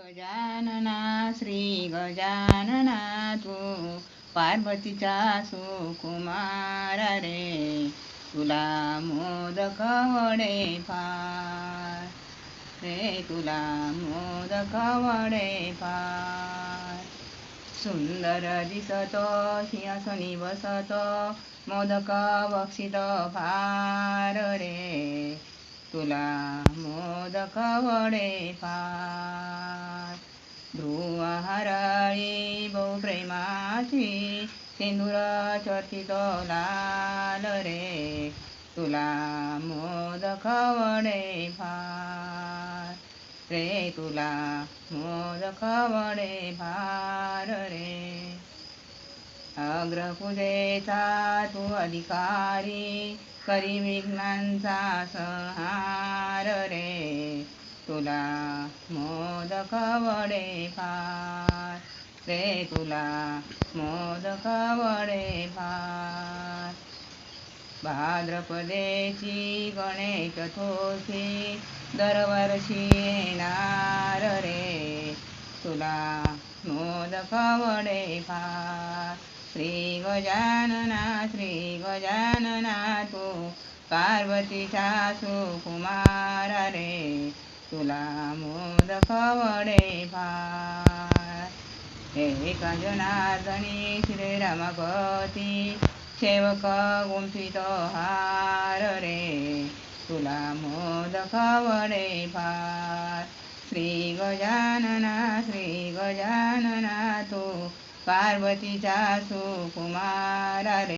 गजानना श्री गजानना तू पार्वतीचा सुकुमार रे, तुला मोदक वडे फार रे, तुला मोदक वडे फार. सुंदर दिसतो सिंहासनी बसतो, मोदक बक्षित फार रे, तुला मोदक वडे फार. ध्रुव हरळी बहु प्रेमाची, सिंदूर चर्चित लाल रे, तुला मोदक वडे फार रे, तुला मोदक वडे फार रे. अग्रपूजेचा तू अधिकारी, करी विघ्नांचा संहार रे, तुला मोदक वडे फार रे, तुला मोदक वडे फार. भाद्रपदेची गणेश चतुर्थी दरवर्षी येणार रे, तुला मोदक वडे फार. श्री गजानना तू पार्वतीचा सुकुमार रे, तुला मोदक वडे फार. हे जनार्दनी श्रीरामपती, सेवक गुंफित हार रे, तुला मोदक वडे फार. श्री गजानना तू पार्वतीचा सुकुमार रे.